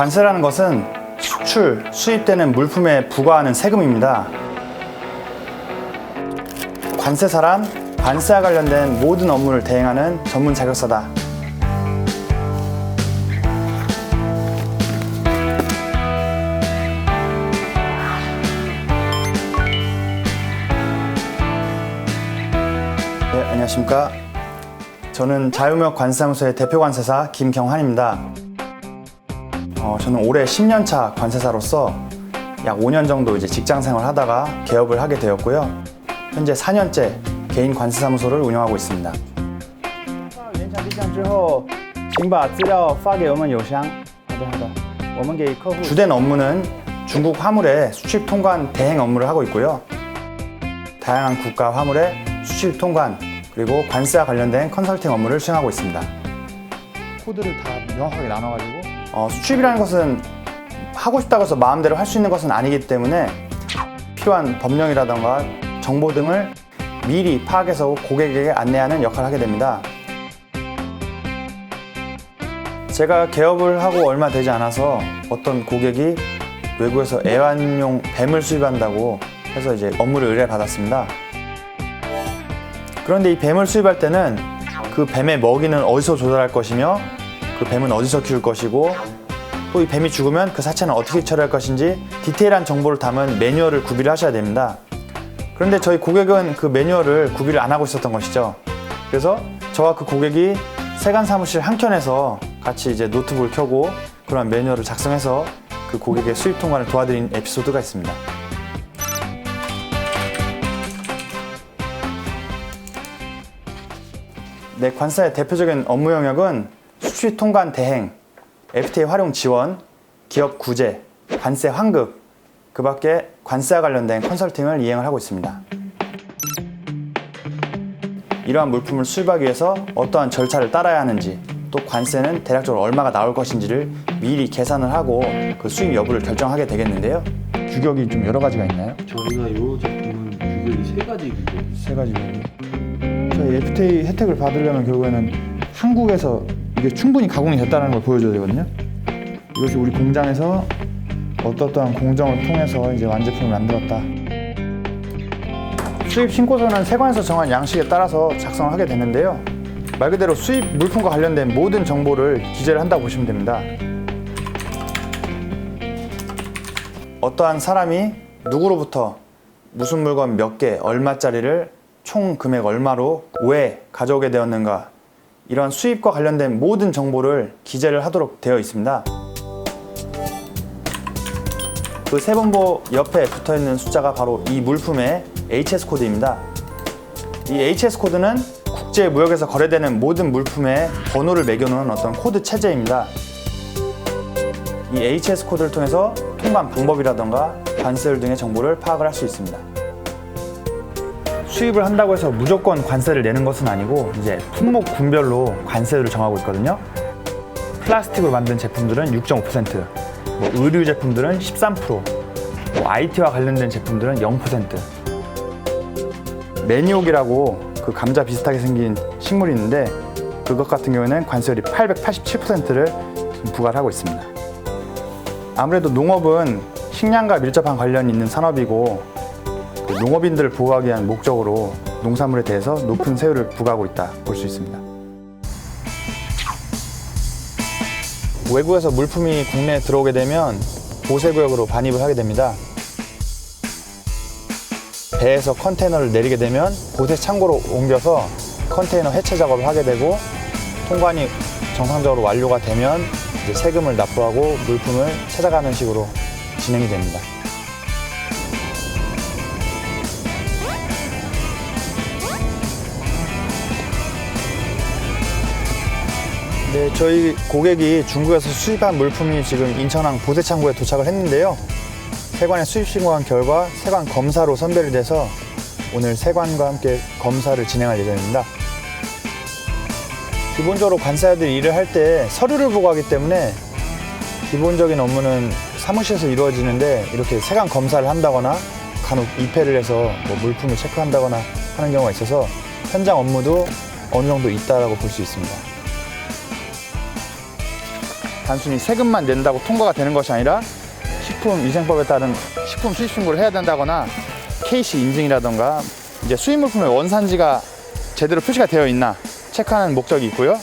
관세라는 것은 수출, 수입되는 물품에 부과하는 세금입니다. 관세사란 관세와 관련된 모든 업무를 대행하는 전문 자격사다. 네, 안녕하십니까. 저는 자유무역 관세사무소의 대표 관세사 김경환입니다. 저는 올해 10년차 관세사로서 약 5년 정도 직장 생활을 하다가 개업을 하게 되었고요. 현재 4년째 개인 관세사무소를 운영하고 있습니다. 주된 업무는 중국 화물의 수출 통관 대행 업무를 하고 있고요. 다양한 국가 화물의 수출 통관 그리고 관세와 관련된 컨설팅 업무를 수행하고 있습니다. 코드를 다 명확하게 나눠가지고 수출이라는 것은 하고 싶다고 해서 마음대로 할 수 있는 것은 아니기 때문에 필요한 법령이라던가 정보 등을 미리 파악해서 고객에게 안내하는 역할을 하게 됩니다. 제가 개업을 하고 얼마 되지 않아서 어떤 고객이 외국에서 애완용 뱀을 수입한다고 해서 업무를 의뢰받았습니다. 그런데 이 뱀을 수입할 때는 그 뱀의 먹이는 어디서 조달할 것이며 그 뱀은 어디서 키울 것이고 또 이 뱀이 죽으면 그 사체는 어떻게 처리할 것인지 디테일한 정보를 담은 매뉴얼을 구비를 하셔야 됩니다. 그런데 저희 고객은 그 매뉴얼을 구비를 안 하고 있었던 것이죠. 그래서 저와 그 고객이 세관 사무실 한켠에서 같이 노트북을 켜고 그런 매뉴얼을 작성해서 그 고객의 수입 통관을 도와드린 에피소드가 있습니다. 네, 관세의 대표적인 업무 영역은 수출 통관 대행, FTA 활용 지원, 기업 구제, 관세 환급, 그 밖에 관세와 관련된 컨설팅을 이행을 하고 있습니다. 이러한 물품을 수입하기 위해서 어떠한 절차를 따라야 하는지, 또 관세는 대략적으로 얼마가 나올 것인지를 미리 계산을 하고 그 수입 여부를 결정하게 되겠는데요. 규격이 좀 여러 가지가 있나요? 저희가 이 제품은 규격이 세 가지 규격이 세 가지 규격. 저희 FTA 혜택을 받으려면 결국에는 한국에서 이게 충분히 가공이 됐다는 걸 보여줘야 되거든요. 이것이 우리 공장에서 어떠한 공정을 통해서 완제품을 만들었다. 수입 신고서는 세관에서 정한 양식에 따라서 작성을 하게 되는데요. 말 그대로 수입 물품과 관련된 모든 정보를 기재를 한다고 보시면 됩니다. 어떠한 사람이 누구로부터 무슨 물건 몇 개, 얼마짜리를 총 금액 얼마로 왜 가져오게 되었는가, 이런 수입과 관련된 모든 정보를 기재를 하도록 되어 있습니다. 그 세번보 옆에 붙어있는 숫자가 바로 이 물품의 HS 코드입니다. 이 HS 코드는 국제무역에서 거래되는 모든 물품의 번호를 매겨놓은 어떤 코드 체제입니다. 이 HS 코드를 통해서 통관 방법이라던가 관세율 등의 정보를 파악을 할 수 있습니다. 수입을 한다고 해서 무조건 관세를 내는 것은 아니고 품목 군별로 관세율을 정하고 있거든요. 플라스틱으로 만든 제품들은 6.5%, 의류 제품들은 13%, IT와 관련된 제품들은 0%. 매니옥이라고 그 감자 비슷하게 생긴 식물이 있는데 그것 같은 경우에는 관세율이 887%를 부과를 하고 있습니다. 아무래도 농업은 식량과 밀접한 관련이 있는 산업이고 농업인들을 보호하기 위한 목적으로 농산물에 대해서 높은 세율을 부과하고 있다 볼 수 있습니다. 외국에서 물품이 국내에 들어오게 되면 보세구역으로 반입을 하게 됩니다. 배에서 컨테이너를 내리게 되면 보세 창고로 옮겨서 컨테이너 해체 작업을 하게 되고 통관이 정상적으로 완료가 되면 세금을 납부하고 물품을 찾아가는 식으로 진행이 됩니다. 네, 저희 고객이 중국에서 수입한 물품이 지금 인천항 보세창고에 도착을 했는데요. 세관에 수입 신고한 결과 세관 검사로 선별이 돼서 오늘 세관과 함께 검사를 진행할 예정입니다. 기본적으로 관세사들이 일을 할 때 서류를 보고 하기 때문에 기본적인 업무는 사무실에서 이루어지는데 이렇게 세관 검사를 한다거나 간혹 입회를 해서 물품을 체크한다거나 하는 경우가 있어서 현장 업무도 어느 정도 있다라고 볼 수 있습니다. 단순히 세금만 낸다고 통과가 되는 것이 아니라 식품위생법에 따른 식품 수입 신고를 해야 된다거나 KC 인증이라던가 이제 수입 물품의 원산지가 제대로 표시가 되어 있나 체크하는 목적이 있고요.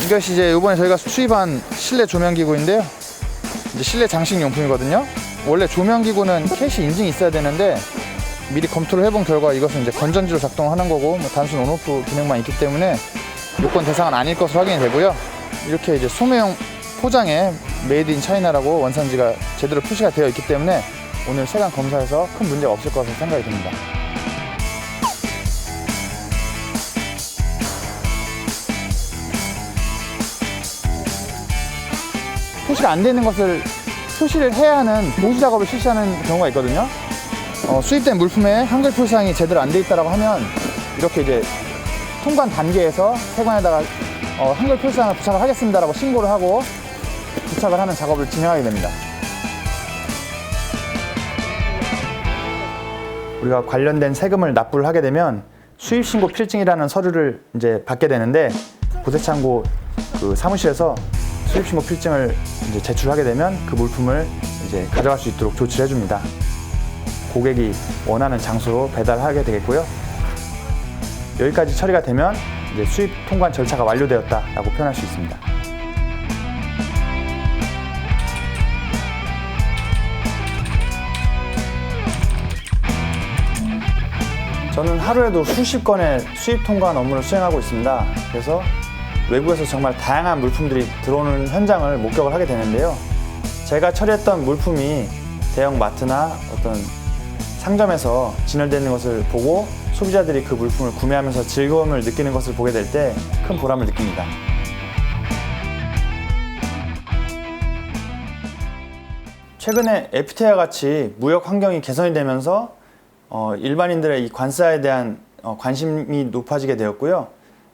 이것이 이제 이번에 저희가 수입한 실내 조명기구인데요. 이제 실내 장식 용품이거든요. 원래 조명기구는 KC 인증이 있어야 되는데 미리 검토를 해본 결과 이것은 이제 건전지로 작동하는 거고 뭐 단순 온오프 기능만 있기 때문에 요건 대상은 아닐 것으로 확인이 되고요. 이렇게 이제 소매용 포장에 메이드 인 차이나라고 원산지가 제대로 표시가 되어 있기 때문에 오늘 세관 검사에서 큰 문제가 없을 것으로 생각이 듭니다. 표시가 안 되는 것을 표시를 해야 하는 보수 작업을 실시하는 경우가 있거든요. 수입된 물품에 한글 표시상이 제대로 안 돼 있다고 하면 이렇게 이제 통관 단계에서 세관에다가 한글 표시상을 부착을 하겠습니다라고 신고를 하고 부착을 하는 작업을 진행하게 됩니다. 우리가 관련된 세금을 납부를 하게 되면 수입신고 필증이라는 서류를 이제 받게 되는데 고세창고 그 사무실에서 수입신고 필증을 이제 제출하게 되면 그 물품을 이제 가져갈 수 있도록 조치를 해줍니다. 고객이 원하는 장소로 배달하게 되겠고요. 여기까지 처리가 되면 이제 수입 통관 절차가 완료되었다라고 표현할 수 있습니다. 저는 하루에도 수십 건의 수입 통관 업무를 수행하고 있습니다. 그래서 외국에서 정말 다양한 물품들이 들어오는 현장을 목격을 하게 되는데요. 제가 처리했던 물품이 대형 마트나 어떤 상점에서 진열되는 것을 보고 소비자들이 그 물품을 구매하면서 즐거움을 느끼는 것을 보게 될 때 큰 보람을 느낍니다. 최근에 FTA와 같이 무역 환경이 개선이 되면서 일반인들의 이 관세에 대한 관심이 높아지게 되었고요.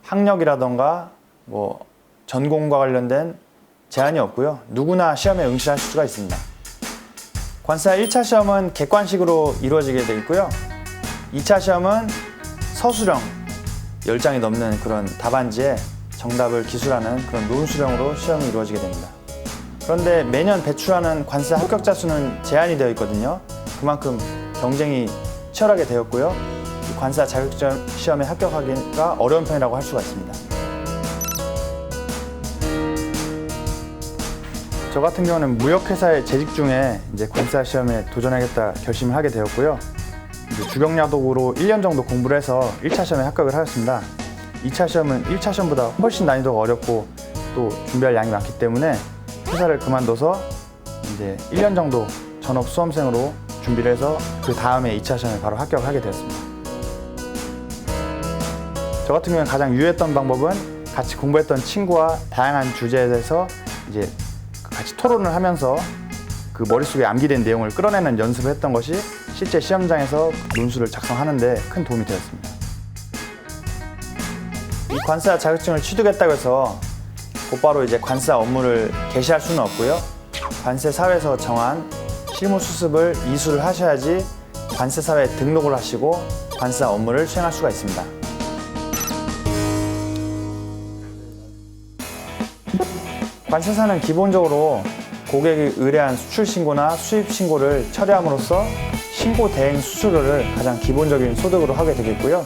학력이라던가 뭐 전공과 관련된 제한이 없고요. 누구나 시험에 응시할 수가 있습니다. 관세사 1차 시험은 객관식으로 이루어지게 되겠고요. 2차 시험은 서술형 10장이 넘는 그런 답안지에 정답을 기술하는 그런 논술형으로 시험이 이루어지게 됩니다. 그런데 매년 배출하는 관세 합격자 수는 제한이 되어 있거든요. 그만큼 경쟁이 치열하게 되었고요. 이 관세사 자격증 시험에 합격하기가 어려운 편이라고 할 수가 있습니다. 저 같은 경우는 무역회사에 재직 중에 이제 관세사 시험에 도전하겠다 결심을 하게 되었고요. 이제 주경야독으로 1년 정도 공부를 해서 1차 시험에 합격을 하였습니다. 2차 시험은 1차 시험보다 훨씬 난이도가 어렵고 또 준비할 양이 많기 때문에 회사를 그만둬서 이제 1년 정도 전업 수험생으로 준비를 해서 그 다음에 2차 시험에 바로 합격을 하게 되었습니다. 저 같은 경우는 가장 유효했던 방법은 같이 공부했던 친구와 다양한 주제에 대해서 이제 같이 토론을 하면서 그 머릿속에 암기된 내용을 끌어내는 연습을 했던 것이 실제 시험장에서 논술을 작성하는 데 큰 도움이 되었습니다. 이 관세사 자격증을 취득했다고 해서 곧바로 이제 관세사 업무를 개시할 수는 없고요. 관세사회에서 정한 실무 수습을 이수를 하셔야지 관세사회에 등록을 하시고 관세사 업무를 수행할 수가 있습니다. 관세사는 기본적으로 고객이 의뢰한 수출 신고나 수입 신고를 처리함으로써 신고 대행 수수료를 가장 기본적인 소득으로 하게 되겠고요.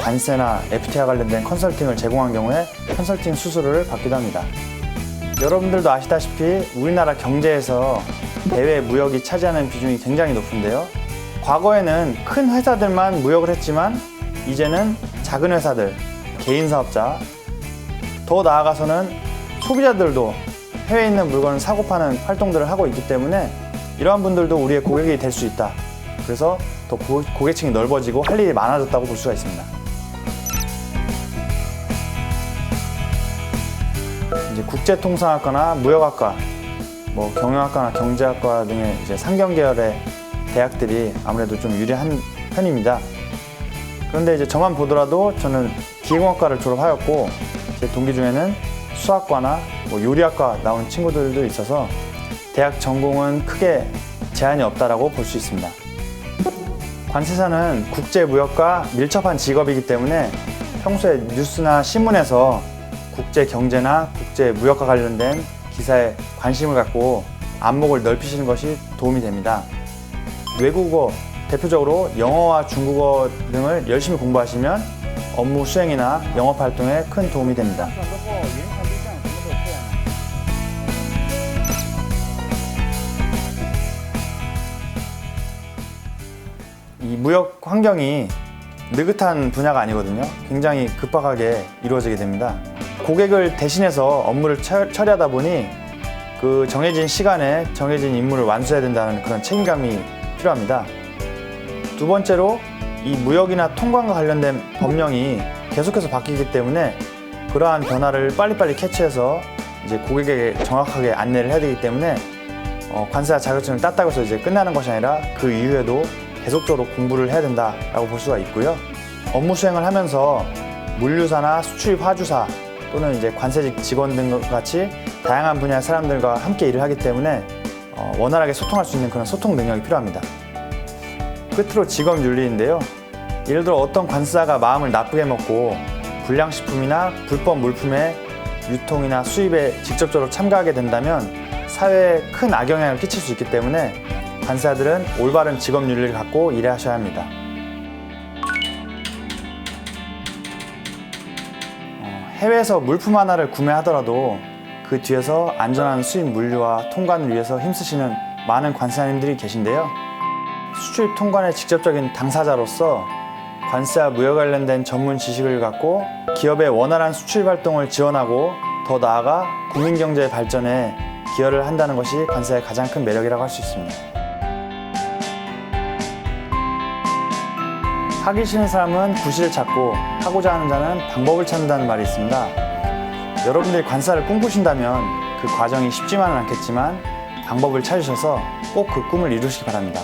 관세나 FTA와 관련된 컨설팅을 제공한 경우에 컨설팅 수수료를 받기도 합니다. 여러분들도 아시다시피 우리나라 경제에서 대외 무역이 차지하는 비중이 굉장히 높은데요. 과거에는 큰 회사들만 무역을 했지만 이제는 작은 회사들, 개인 사업자, 더 나아가서는 소비자들도 해외에 있는 물건을 사고 파는 활동들을 하고 있기 때문에 이러한 분들도 우리의 고객이 될 수 있다. 그래서 더 고객층이 넓어지고 할 일이 많아졌다고 볼 수가 있습니다. 이제 국제통상학과나 무역학과, 뭐 경영학과나 경제학과 등의 이제 상경 계열의 대학들이 아무래도 좀 유리한 편입니다. 그런데 이제 저만 보더라도 저는 기계공학과를 졸업하였고 제 동기 중에는 수학과나 뭐 요리학과 나온 친구들도 있어서 대학 전공은 크게 제한이 없다라고 볼 수 있습니다. 관세사는 국제 무역과 밀접한 직업이기 때문에 평소에 뉴스나 신문에서 국제 경제나 국제 무역과 관련된 기사에 관심을 갖고 안목을 넓히시는 것이 도움이 됩니다. 외국어, 대표적으로 영어와 중국어 등을 열심히 공부하시면 업무 수행이나 영업 활동에 큰 도움이 됩니다. 이 무역 환경이 느긋한 분야가 아니거든요. 굉장히 급박하게 이루어지게 됩니다. 고객을 대신해서 업무를 처리하다 보니 그 정해진 시간에 정해진 임무를 완수해야 된다는 그런 책임감이 필요합니다. 두 번째로 이 무역이나 통관과 관련된 법령이 계속해서 바뀌기 때문에 그러한 변화를 빨리빨리 캐치해서 이제 고객에게 정확하게 안내를 해야 되기 때문에 관사 자격증을 땄다고 해서 이제 끝나는 것이 아니라 그 이후에도 계속적으로 공부를 해야 된다라고 볼 수가 있고요. 업무 수행을 하면서 물류사나 수출입 화주사 또는 이제 관세직 직원 등 같이 다양한 분야의 사람들과 함께 일을 하기 때문에 원활하게 소통할 수 있는 그런 소통 능력이 필요합니다. 끝으로 직업 윤리인데요. 예를 들어 어떤 관사가 마음을 나쁘게 먹고 불량식품이나 불법 물품의 유통이나 수입에 직접적으로 참가하게 된다면 사회에 큰 악영향을 끼칠 수 있기 때문에 관사들은 올바른 직업 윤리를 갖고 일하셔야 합니다. 해외에서 물품 하나를 구매하더라도 그 뒤에서 안전한 수입 물류와 통관을 위해서 힘쓰시는 많은 관사님들이 계신데요. 수출입 통관의 직접적인 당사자로서 관세와 무역 관련된 전문 지식을 갖고 기업의 원활한 수출입 활동을 지원하고 더 나아가 국민경제의 발전에 기여를 한다는 것이 관세의 가장 큰 매력이라고 할 수 있습니다. 하기 싫은 사람은 구실을 찾고 하고자 하는 자는 방법을 찾는다는 말이 있습니다. 여러분들이 관사를 꿈꾸신다면 그 과정이 쉽지만은 않겠지만 방법을 찾으셔서 꼭 그 꿈을 이루시기 바랍니다.